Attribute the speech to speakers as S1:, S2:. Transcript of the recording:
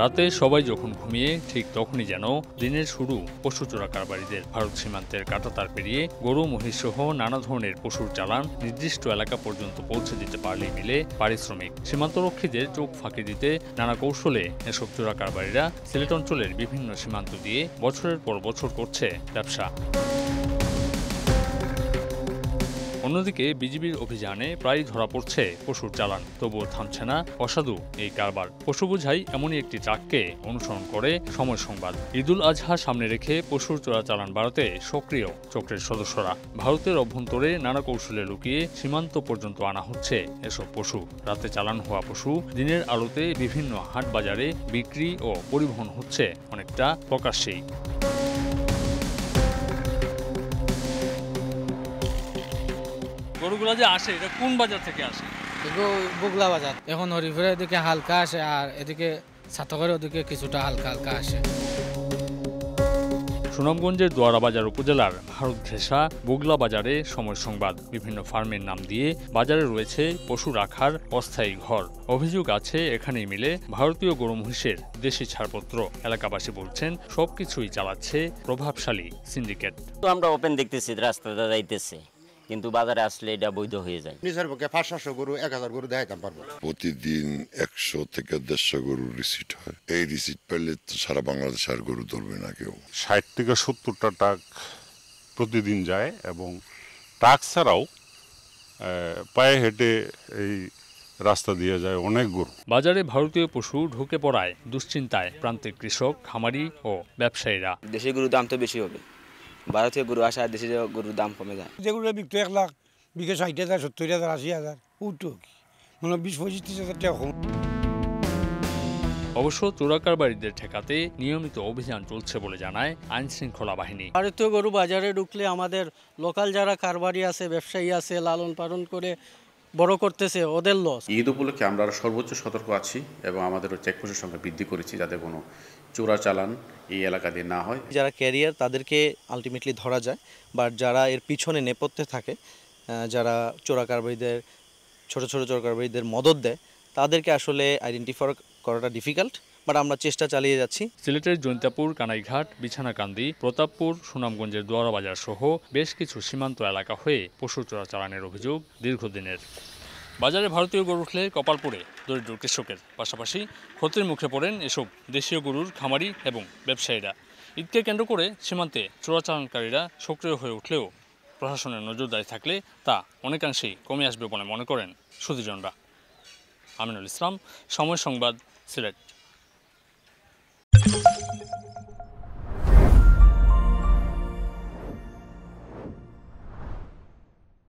S1: রাতে সবাই যখন ঘুমিয়ে ঠিক তখনই যেন দিনের শুরু পশু চোরা কারবারিদের। ভারত সীমান্তের কাঁটাতার পেরিয়ে গরু মহিষ সহ নানা ধরনের পশুর চালান নির্দিষ্ট এলাকা পর্যন্ত পৌঁছে দিতে পারলেই মিলে পারিশ্রমিক। সীমান্তরক্ষীদের চোখ ফাঁকি দিতে নানা কৌশলে এসব চোরা কারবারিরা সিলেট অঞ্চলের বিভিন্ন সীমান্ত দিয়ে বছরের পর বছর করছে ব্যবসা। অন্যদিকে বিজিবির অভিযানে প্রায় ধরা পড়ছে পশুর চালান, তবুও থামছে না অসাধু এই কারবার। পশু বোঝাই এমনই একটি ট্রাককে অনুসরণ করে সময় সংবাদ। ঈদুল আজহা সামনে রেখে পশুর চোরা চালান বাড়াতে সক্রিয় চক্রের সদস্যরা। ভারতের অভ্যন্তরে নানা কৌশলে লুকিয়ে সীমান্ত পর্যন্ত আনা হচ্ছে এসব পশু। রাতে চালান হওয়া পশু দিনের আলোতে বিভিন্ন হাট বাজারে বিক্রি ও পরিবহন হচ্ছে অনেকটা প্রকাশ্যেই। গরুগুলা যে আসে এটা কোন বাজার থেকে আসে?
S2: বুগলা বাজার। এখন হরিপুরের এদিকে হালকা আসে আর এদিকে সাতগরের ওদিকে কিছুটা হালকা হালকা আসে।
S1: সুনামগঞ্জের দোয়ারা বাজার উপজেলার ভারত ঘেঁষা বুগলা বাজারে সময় সংবাদ। বিভিন্ন ফার্মের নাম দিয়ে বাজারে রয়েছে পশু রাখার অস্থায়ী ঘর। অভিযোগ আছে এখানেই মিলে ভারতীয় গরু মহিষের দেশি ছাড়পত্র। এলাকাবাসী বলছেন সবকিছুই চালাচ্ছে প্রভাবশালী সিন্ডিকেট।
S3: তো আমরা ওপেন দেখতেছি, রাস্তাটা যাইতেছে, কিন্তু বাজারে আসলে এটা বৈধ হয়ে যায়।
S4: নিজের পক্ষে 500 গরু 1000 গরু দেখাইতাম পারবো।
S5: প্রতিদিন 100 থেকে 150 গরুর রিসিট হয়। এই রিসিট পেলে তো সারা বাংলাদেশ আর গরু ধরবে না কেউ।
S6: 60 থেকে 70টা ট্রাক প্রতিদিন যায় এবং ট্রাক ছাড়াও পায়ে হেঁটে এই রাস্তা দিয়ে যায় অনেক গরু।
S1: বাজারে ভারতীয় পশু ঢুকে পড়ায় দুশ্চিন্তায় প্রান্তিক কৃষক, খামারি ও ব্যবসায়ীরা।
S7: দেশি গরুর দাম তো বেশি হবে, ভারতীয় গরু আসা দেশি গরুর দাম কমে যায়।
S8: যেগুলো বিকতো 1 লাখ, বিঘে 60,000, 70,000, 80,000, উঠতো মানে 20-25,000 টাকা কম।
S1: অবশ্য চোরা কারবারিদের ঠেকাতে নিয়মিত অভিযান চলছে বলে জানায় আইন শৃঙ্খলা বাহিনী।
S9: ভারতীয় গরু বাজারে ঢুকলে আমাদের লোকাল যারা কারবারি আছে, ব্যবসায়ী আছে, লালন পালন করে বড় করতেছে, ওদের লস।
S10: ঈদ উপলক্ষে আমরা সর্বোচ্চ সতর্ক আছি এবং আমাদের চেকপোস্টের সংখ্যা বৃদ্ধি করেছি যাতে কোনো চোরা চালান এই এলাকা দিয়ে না হয়।
S11: যারা ক্যারিয়ার তাদেরকে আলটিমেটলি ধরা যায়, বাট যারা এর পিছনে নেপথ্যে থাকে, যারা চোরা কারবারিদের ছোট ছোট চোরা কারবারিদের মদত দেয়, তাদেরকে আসলে আইডেন্টিফাই করাটা ডিফিকাল্ট, বাট আমরা চেষ্টা চালিয়ে যাচ্ছি।
S1: সিলেটের জৈন্তাপুর, কানাইঘাট, বিছানাকান্দি, প্রতাপপুর, সুনামগঞ্জের দোয়ারা বাজার সহ বেশ কিছু সীমান্ত এলাকা হয়ে পশু চোরা চালানের অভিযোগ দীর্ঘদিনের। বাজারে ভারতীয় গরু উঠলে কপাল পড়ে দরিদ্র কৃষকের, পাশাপাশি ক্ষতির মুখে পড়েন এসব দেশীয় গরুর খামারি এবং ব্যবসায়ীরা। ঈদকে কেন্দ্র করে সীমান্তে চোরাচালানকারীরা সক্রিয় হয়ে উঠলেও প্রশাসনের নজরদারি থাকলে তা অনেকাংশেই কমে আসবে বলে মনে করেন সুধীজনরা। আমিনুল ইসলাম, সময় সংবাদ, সিলেট।